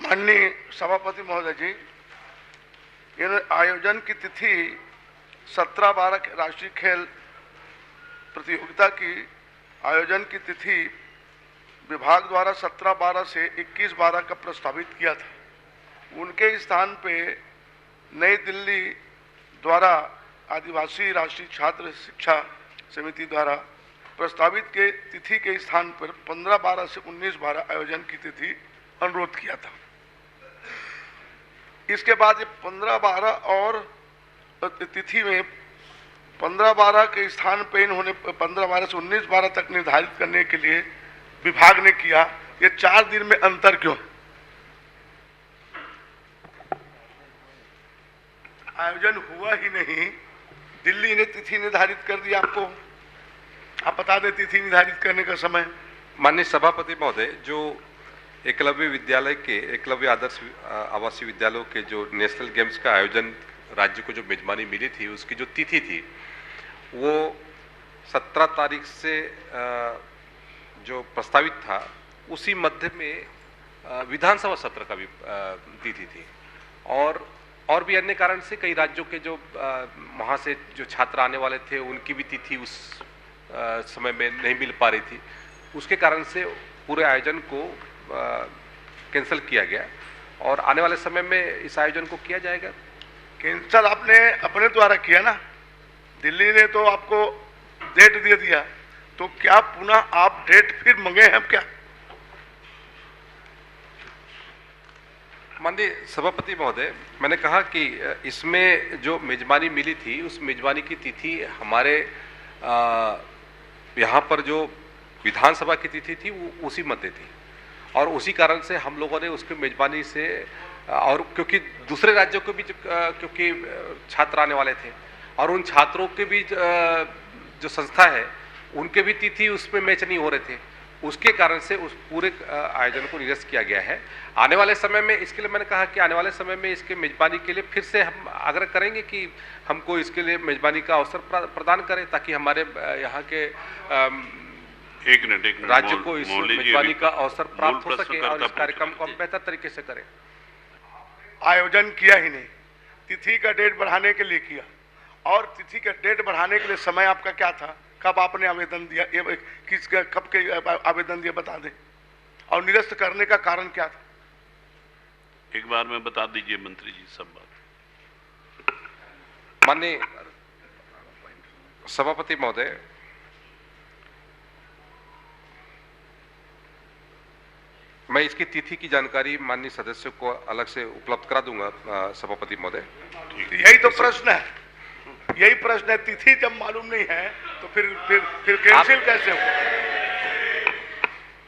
माननीय सभापति महोदय जी, इन आयोजन की तिथि 17-12 राष्ट्रीय खेल प्रतियोगिता की आयोजन की तिथि विभाग द्वारा 17-12 से 21-12 का प्रस्तावित किया था। उनके स्थान पे नई दिल्ली द्वारा आदिवासी राष्ट्रीय छात्र शिक्षा समिति द्वारा प्रस्तावित के तिथि के स्थान पर 15-12 से 19-12 आयोजन की तिथि अनुरोध किया था। इसके बाद ये 15-12 और तिथि में 15-12 के स्थान पे इन्होंने 15-12 से 19-12 तक निर्धारित करने के लिए विभाग ने किया। ये 4 दिन में अंतर क्यों? आयोजन हुआ ही नहीं, दिल्ली ने तिथि निर्धारित कर दिया। आपको आप बता दें तिथि निर्धारित करने का समय। माननीय सभापति महोदय, जो एकलव्य विद्यालय के एकलव्य आदर्श आवासीय विद्यालयों के जो नेशनल गेम्स का आयोजन राज्य को जो मेजबानी मिली थी, उसकी जो तिथि थी वो 17 तारीख से जो प्रस्तावित था उसी मध्य में विधानसभा सत्र का भी तिथि थी और भी अन्य कारण से कई राज्यों के जो वहाँ से जो छात्र आने वाले थे उनकी भी तिथि उस समय में नहीं मिल पा रही थी। उसके कारण से पूरे आयोजन को कैंसिल किया गया और आने वाले समय में इस आयोजन को किया जाएगा। कैंसिल आपने अपने द्वारा किया ना, दिल्ली ने तो आपको डेट दे दिया, तो क्या पुनः आप डेट फिर मंगे हैं क्या? माननीय सभापति महोदय, मैंने कहा कि इसमें जो मेजबानी मिली थी उस मेजबानी की तिथि हमारे यहाँ पर जो विधानसभा की तिथि थी वो उसी मध्य थी और उसी कारण से हम लोगों ने उसके मेजबानी से और क्योंकि दूसरे राज्यों के भी क्योंकि छात्र आने वाले थे और उन छात्रों के भी जो संस्था है उनके भी तिथि उसमें मैच नहीं हो रहे थे, उसके कारण से उस पूरे आयोजन को निरस्त किया गया है। आने वाले समय में इसके लिए मैंने कहा कि आने वाले समय में इसके मेजबानी के लिए फिर से हम आग्रह करेंगे कि हमको इसके लिए मेजबानी का अवसर प्रदान करें ताकि हमारे यहाँ के एक मिनट राज्य को इस मेजबानी का अवसर प्राप्त हो सके और इस कार्यक्रम को हम बेहतर तरीके से करें। आयोजन किया ही नहीं, तिथि का डेट बढ़ाने के लिए किया और तिथि का डेट बढ़ाने के लिए समय आपका क्या था? कब आपने आवेदन दिया? ये किसका कब के आवेदन दिया बता दें, और निरस्त करने का कारण क्या था? एक बार में बता दीजिए मंत्री जी सब बात। माननीय सभापति महोदय, मैं इसकी तिथि की जानकारी माननीय सदस्यों को अलग से उपलब्ध करा दूंगा सभापति महोदय। यही तो प्रश्न है, यही प्रश्न है। तिथि जब मालूम नहीं है तो फिर कैंसिल कैसे हो?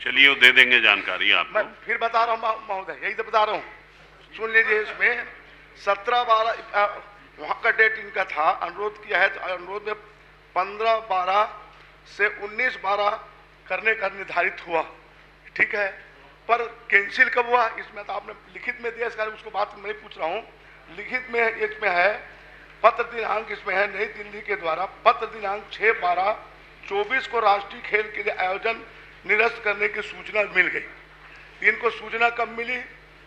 चलिए वो दे देंगे जानकारी आपको। मैं फिर बता रहा हूँ महोदय, यही तो बता रहा हूँ, सुन लीजिए। इसमें 17-12 वहाँ का डेट इनका था, अनुरोध किया है तो अनुरोध में 15-12 से 19-12 करने का निर्धारित हुआ, ठीक है, पर कैंसिल कब हुआ? इसमें तो आपने लिखित में दिया, इसका उसको बात मैं पूछ रहा हूँ। लिखित में इसमें है पत्र दिनांक, इसमें है नई दिल्ली के द्वारा पत्र दिनांक 6/12/24 को राष्ट्रीय खेल के लिए आयोजन निरस्त करने की सूचना मिल गई। इनको सूचना कब मिली?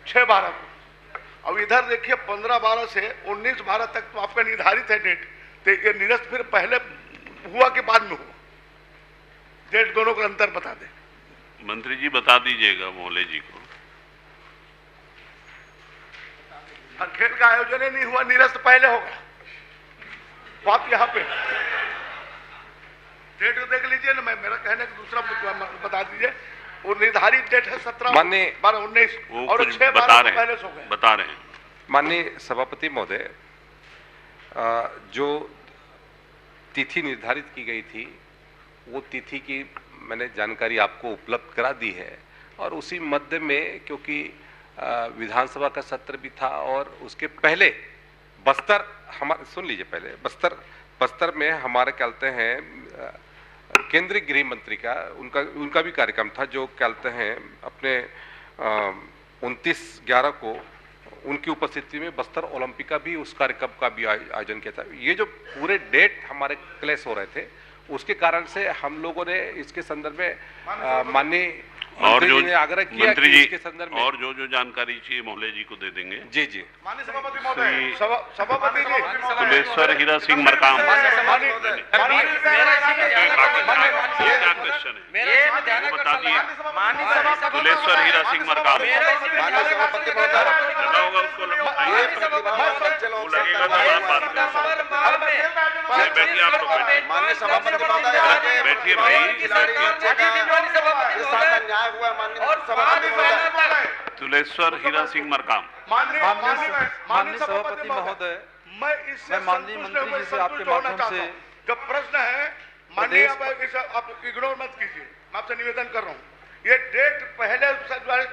6/12 को। अब इधर देखिए 15-12 से 19-12 तक तो आपका निर्धारित है डेट, तो ये निरस्त फिर पहले हुआ कि बाद में हुआ? डेट दोनों का अंतर बता दें। मंत्री जी बता दीजिएगा मोहल्ले जी को। खेल का आयोजन ही नहीं हुआ, निरस्त पहले होगा। आप यहाँ पे डेट को देख लीजिए ना, मैं मेरा कहने का दूसरा बता दीजिए। वो निर्धारित डेट है 17/12/19 और 6/12 पहले से हो गए। बता रहे हैं माननीय सभापति महोदय, जो तिथि निर्धारित की गई थी वो तिथि की मैंने जानकारी आपको उपलब्ध करा दी है और उसी मध्य में क्योंकि विधानसभा का सत्र भी था और उसके पहले बस्तर हमारे सुन लीजिए पहले बस्तर में हमारे कहते हैं केंद्रीय गृह मंत्री का उनका भी कार्यक्रम था जो कहते हैं अपने 29/11 को उनकी उपस्थिति में बस्तर ओलंपिका भी उस कार्यक्रम का भी आयोजन किया था। ये जो पूरे डेट हमारे क्लैश हो रहे थे उसके कारण से हम लोगों ने इसके संदर्भ में माननीय और जो ने आग्रह किया मंत्री कि जी इसके संदर्भ में और जो जानकारी चाहिए मोहल्ले जी को दे देंगे। जी जी माननीय सभापति महोदय, सभापति जी तुलेश्वर हीरा सिंह मरकाम, मेरा क्वेश्चन है बता दिए। तुलेश्वर हीरा सिंह मरकाम लगा होगा उसको, लगेगा बैठिए आप लोग, बैठिए भाई। तुलेश्वर हीरा सिंह मरकाम। माननीय सभापति महोदय, मैं इससे माननीय मंत्री जी से आपके माध्यम से जब प्रश्न है माननीय, आप इग्नोर मत कीजिए, मैं आपसे निवेदन कर रहा हूँ। ये डेट पहले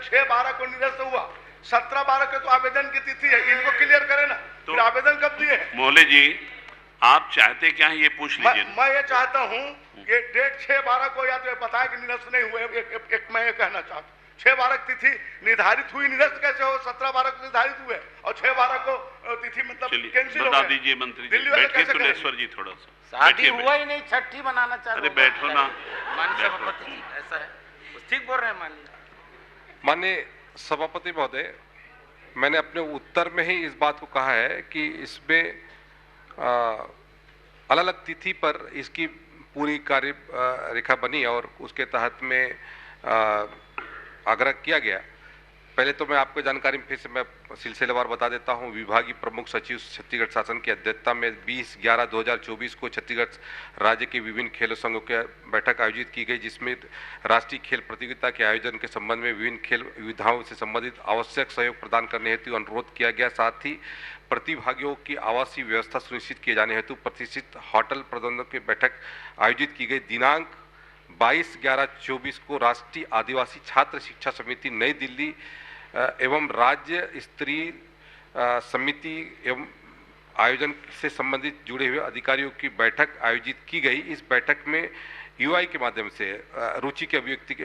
6/12 को निरस्त हुआ, 17/12 के तो आवेदन की तिथि है, इनको क्लियर करें ना। तो आवेदन कब दिए हैं? मोहल्ले जी आप चाहते क्या है ये पूछ लीजिए। मैं ये चाहता हूँ कि डेट 6/12 को या तो बताया कि निरस्त नहीं हुए। एक मैं ये कहना चाहता हूँ, 6/12 तिथि निर्धारित हुई, निरस्त कैसे हो? 17/12 को निर्धारित हुए और 6/12 को तिथि मतलब कैंसिल हो बता गए। दीजिए मंत्री जी, दिल्ली वाले बैठिए कैसे तुलेश्वर जी थोड़ा सा शादी हुआ ही नहीं, छठी बनाना चाहते। अरे बैठो ना, माननीय सभापति जी, ऐसा है, ठीक बोल रहे हैं माननीय सभापति महोदय, मैंने अपने उत्तर में ही इस बात को कहा है कि इसमें अलग अलग तिथि पर इसकी पूरी कार्य रेखा बनी और उसके तहत में आग्रह किया गया। पहले तो मैं आपको जानकारी में फिर से मैं सिलसिलेवार बता देता हूं। विभागीय प्रमुख सचिव छत्तीसगढ़ शासन की अध्यक्षता में 20/11/2024 को छत्तीसगढ़ राज्य के विभिन्न खेल संघों की बैठक आयोजित की गई, जिसमें राष्ट्रीय खेल प्रतियोगिता के आयोजन के संबंध में विभिन्न खेल विधाओं से संबंधित आवश्यक सहयोग प्रदान करने हेतु अनुरोध किया गया। साथ ही प्रतिभागियों की आवासीय व्यवस्था सुनिश्चित किए जाने हेतु प्रतिष्ठित होटल प्रबंधकों की बैठक आयोजित की गई। दिनांक 22/11/24 को राष्ट्रीय आदिवासी छात्र शिक्षा समिति नई दिल्ली एवं राज्य स्तरीय समिति एवं आयोजन से संबंधित जुड़े हुए अधिकारियों की बैठक आयोजित की गई। इस बैठक में यूआई के माध्यम से रुचि की अभिव्यक्ति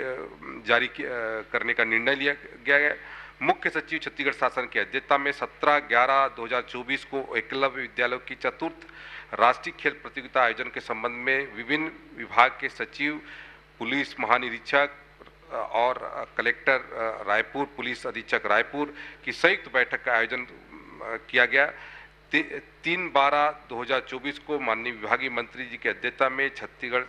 जारी करने का निर्णय लिया गया। मुख्य सचिव छत्तीसगढ़ शासन की अध्यक्षता में 17/11/2024 को एकलव्य विद्यालयों की चतुर्थ राष्ट्रीय खेल प्रतियोगिता आयोजन के संबंध में विभिन्न विभाग के सचिव, पुलिस महानिरीक्षक और कलेक्टर रायपुर, पुलिस अधीक्षक रायपुर की संयुक्त बैठक का आयोजन किया गया। 3/12/2024 को माननीय विभागीय मंत्री जी की अध्यक्षता में छत्तीसगढ़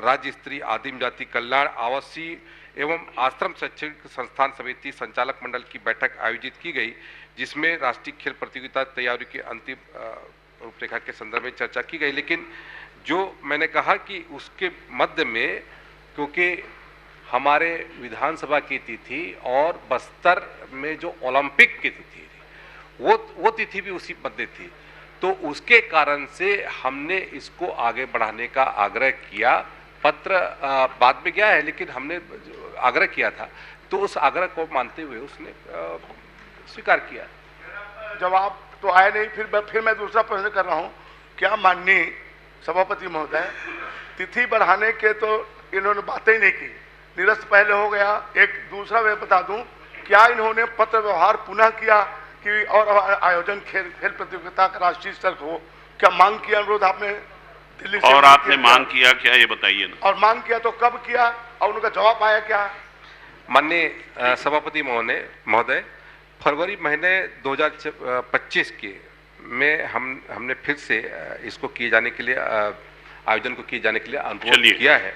राज्य स्तरीय आदिम जाति कल्याण आवासीय एवं आश्रम शैक्षणिक संस्थान समिति संचालक मंडल की बैठक आयोजित की गई, जिसमें राष्ट्रीय खेल प्रतियोगिता तैयारी की अंतिम रूपरेखा के संदर्भ में चर्चा की गई। लेकिन जो मैंने कहा कि उसके मध्य में, क्योंकि हमारे विधानसभा की तिथि और बस्तर में जो ओलंपिक की तिथि थी वो तिथि भी उसी मध्य थी, तो उसके कारण से हमने इसको आगे बढ़ाने का आग्रह किया। पत्र बाद में गया है, लेकिन हमने आग्रह किया था, तो उस आग्रह को मानते हुए उसने स्वीकार किया। जवाब तो आया नहीं, फिर मैं दूसरा प्रश्न कर रहा हूं। क्या माननीय सभापति महोदय, तिथि बढ़ाने के तो इन्होंने बातें ही नहीं की, निरस्त पहले हो गया। एक दूसरा मैं बता दूं, क्या इन्होंने पत्र व्यवहार पुनः किया कि और आयोजन खेल प्रतियोगिता का राष्ट्रीय स्तर हो? क्या मांग किया, अनुरोध आपने दिल्ली से? और आपने मांग किया क्या, ये बताइए ना। और मांग किया तो कब किया और उनका जवाब आया क्या? माननीय सभापति महोदय, फरवरी महीने 2025 के में हमने फिर से इसको किए जाने के लिए, आयोजन को किए जाने के लिए अनुरोध किया है।